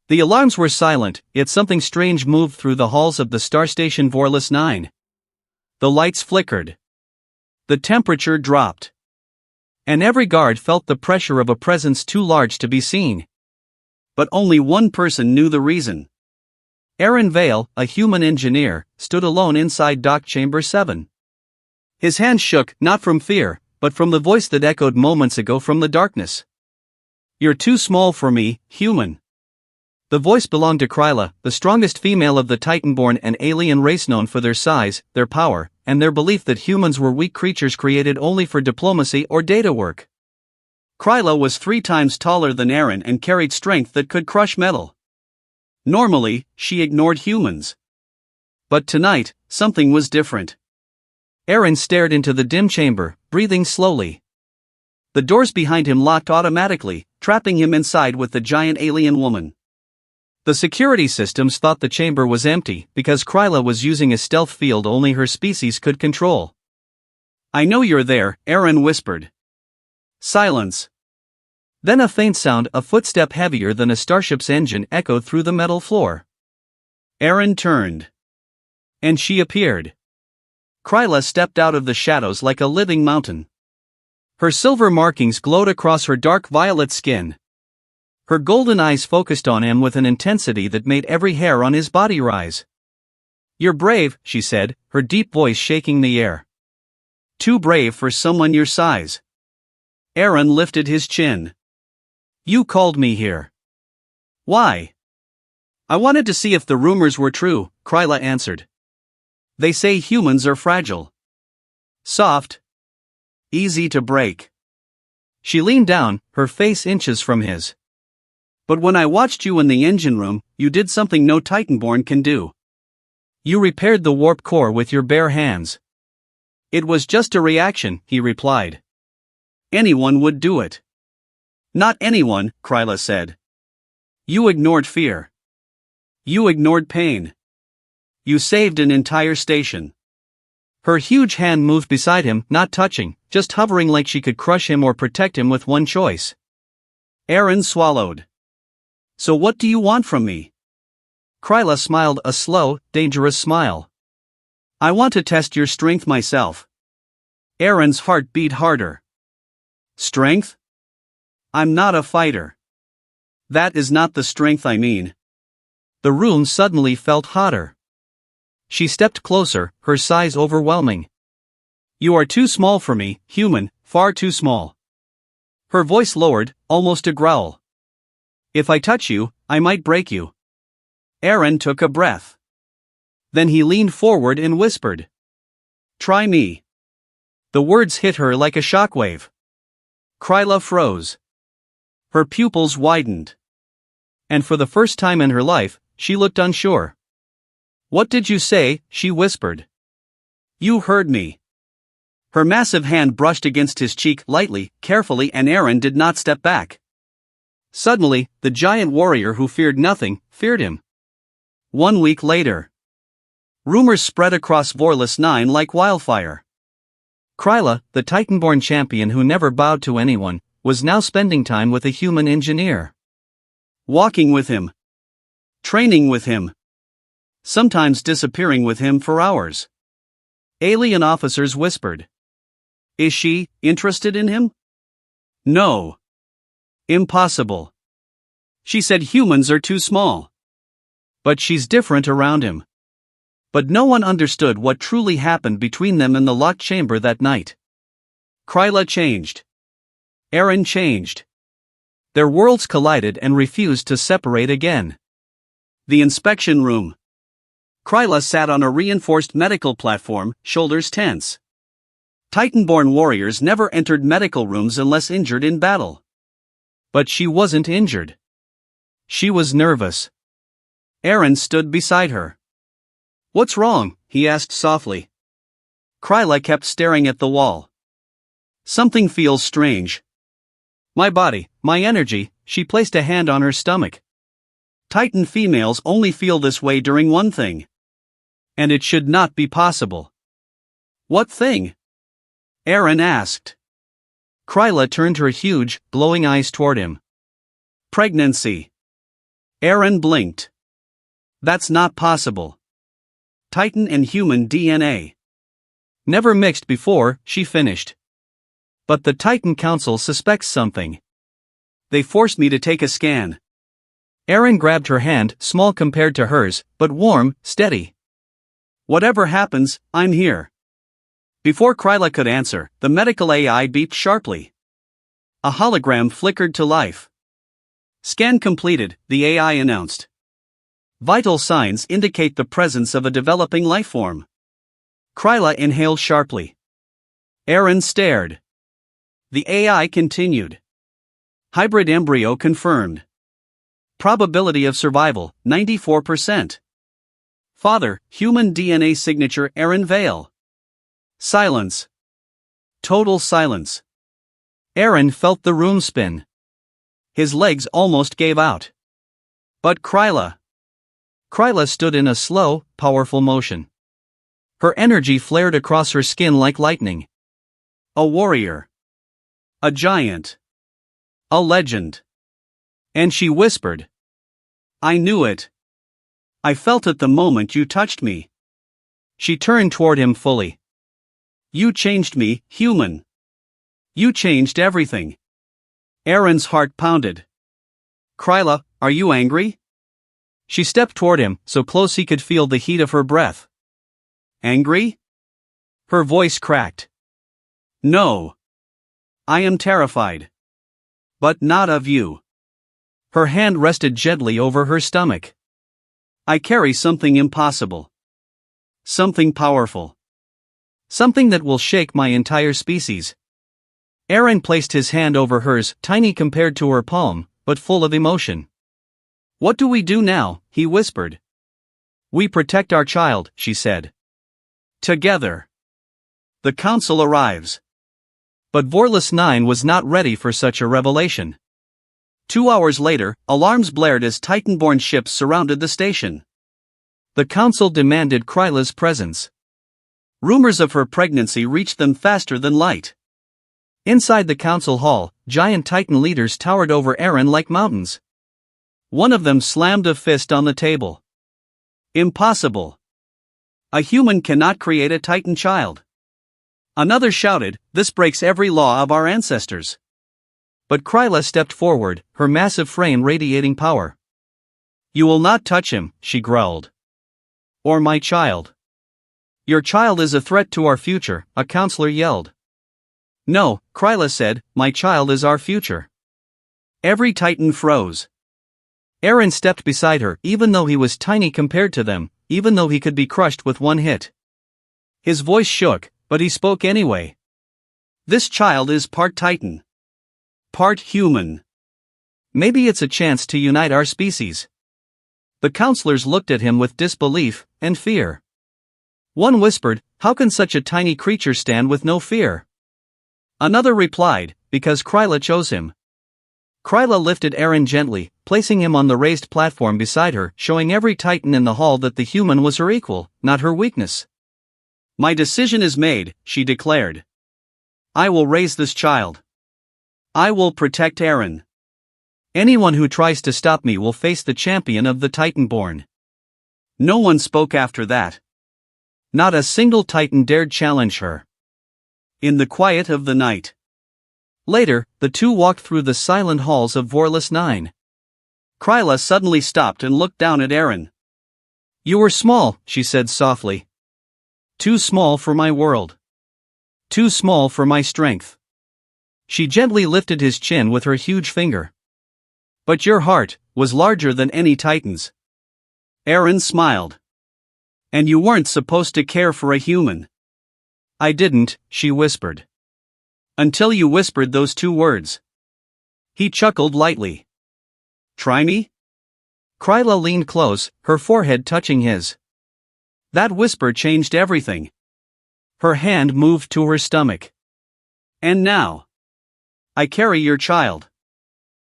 The alarms were silent, yet something strange moved through the halls of the star station Vorlus 9. The lights flickered. The temperature dropped. And every guard felt the pressure of a presence too large to be seen. But only one person knew the reason. Aaron Vale, a human engineer, stood alone inside Dock Chamber 7. His hands shook, not from fear, but from the voice that echoed moments ago from the darkness. "You're too small for me, human." The voice belonged to Kryla, the strongest female of the Titan-born and alien race known for their size, their power, and their belief that humans were weak creatures created only for diplomacy or data work. Kryla was 3 times taller than Aaron and carried strength that could crush metal. Normally, she ignored humans. But tonight, something was different. Aaron stared into the dim chamber, breathing slowly. The doors behind him locked automatically, trapping him inside with the giant alien woman. The security systems thought the chamber was empty because Kryla was using a stealth field only her species could control. "I know you're there," Aaron whispered. Silence. Then a faint sound, a footstep heavier than a starship's engine, echoed through the metal floor. Aaron turned. And she appeared. Kryla stepped out of the shadows like a living mountain. Her silver markings glowed across her dark violet skin. Her golden eyes focused on him with an intensity that made every hair on his body rise. "You're brave," she said, her deep voice shaking the air. "Too brave for someone your size." Aaron lifted his chin. "You called me here." "Why?" "I wanted to see if the rumors were true," Kryla answered. "They say humans are fragile. Soft. Easy to break." She leaned down, her face inches from his. "But when I watched you in the engine room, you did something no Titan-born can do. You repaired the warp core with your bare hands." "It was just a reaction," he replied. "Anyone would do it." "Not anyone," Kryla said. "You ignored fear. You ignored pain. You saved an entire station." Her huge hand moved beside him, not touching, just hovering like she could crush him or protect him with one choice. Aaron swallowed. "So what do you want from me?" Kryla smiled, a slow, dangerous smile. "I want to test your strength myself." Aaron's heart beat harder. "Strength? I'm not a fighter." "That is not the strength I mean." The room suddenly felt hotter. She stepped closer, her size overwhelming. "You are too small for me, human, far too small." Her voice lowered, almost a growl. "If I touch you, I might break you." Aaron took a breath. Then he leaned forward and whispered, "Try me." The words hit her like a shockwave. Kryla froze. Her pupils widened. And for the first time in her life, she looked unsure. "What did you say?" she whispered. "You heard me." Her massive hand brushed against his cheek lightly, carefully, and Aaron did not step back. Suddenly, the giant warrior who feared nothing, feared him. 1 week later. Rumors spread across Vorlus 9 like wildfire. Kryla, the Titan-born champion who never bowed to anyone, was now spending time with a human engineer. Walking with him. Training with him. Sometimes disappearing with him for hours. Alien officers whispered. "Is she interested in him?" "No. Impossible." She said humans are too small. But she's different around him. But no one understood what truly happened between them in the locked chamber that night. Kryla changed. Aaron changed. Their worlds collided and refused to separate again. The inspection room. Kryla sat on a reinforced medical platform, shoulders tense. Titan-born warriors never entered medical rooms unless injured in battle. But she wasn't injured. She was nervous. Aaron stood beside her. "What's wrong?" he asked softly. Kryla kept staring at the wall. "Something feels strange. My body, my energy." She placed a hand on her stomach. "Titan females only feel this way during one thing. And it should not be possible." "What thing?" Aaron asked. Kryla turned her huge, glowing eyes toward him. "Pregnancy." Aaron blinked. That's not possible. Titan and human DNA. Never mixed before, she finished. But the Titan Council suspects something. They forced me to take a scan. Aaron grabbed her hand, small compared to hers, but warm, steady. Whatever happens, I'm here. Before Kryla could answer, the medical AI beeped sharply. A hologram flickered to life. Scan completed, the AI announced. Vital signs indicate the presence of a developing lifeform. Kryla inhaled sharply. Aaron stared. The AI continued. Hybrid embryo confirmed. Probability of survival, 94%. Father, human DNA signature Aaron Vale. Silence. Total silence. Aaron felt the room spin. His legs almost gave out. But Kryla stood in a slow, powerful motion. Her energy flared across her skin like lightning. A warrior. A giant. A legend. And she whispered. I knew it. I felt it the moment you touched me. She turned toward him fully. You changed me, human. You changed everything. Aaron's heart pounded. Kryla, are you angry? She stepped toward him, so close he could feel the heat of her breath. Angry? Her voice cracked. No. I am terrified. But not of you. Her hand rested gently over her stomach. I carry something impossible. Something powerful. Something that will shake my entire species. Aaron placed his hand over hers, tiny compared to her palm, but full of emotion. What do we do now? He whispered. We protect our child, she said. Together. The council arrives. But Vorlus 9 was not ready for such a revelation. 2 hours later, alarms blared as Titan-born ships surrounded the station. The council demanded Kryla's presence. Rumors of her pregnancy reached them faster than light. Inside the council hall, giant Titan leaders towered over Aaron like mountains. One of them slammed a fist on the table. Impossible. A human cannot create a Titan child. Another shouted, this breaks every law of our ancestors. But Kryla stepped forward, her massive frame radiating power. You will not touch him, she growled. Or my child. Your child is a threat to our future, a counselor yelled. No, Kryla said, my child is our future. Every Titan froze. Aaron stepped beside her, even though he was tiny compared to them, even though he could be crushed with one hit. His voice shook, but he spoke anyway. This child is part Titan. Part human. Maybe it's a chance to unite our species. The counselors looked at him with disbelief and fear. One whispered, how can such a tiny creature stand with no fear? Another replied, because Kryla chose him. Kryla lifted Aaron gently, placing him on the raised platform beside her, showing every Titan in the hall that the human was her equal, not her weakness. My decision is made, she declared. I will raise this child. I will protect Aaron. Anyone who tries to stop me will face the champion of the Titan-born. No one spoke after that. Not a single Titan dared challenge her. In the quiet of the night. Later, the two walked through the silent halls of Vorlus 9. Kryla suddenly stopped and looked down at Aaron. You were small, she said softly. Too small for my world. Too small for my strength. She gently lifted his chin with her huge finger. But your heart was larger than any Titan's. Aaron smiled. And you weren't supposed to care for a human. I didn't, she whispered. Until you whispered those two words. He chuckled lightly. Try me? Kryla leaned close, her forehead touching his. That whisper changed everything. Her hand moved to her stomach. And now. I carry your child.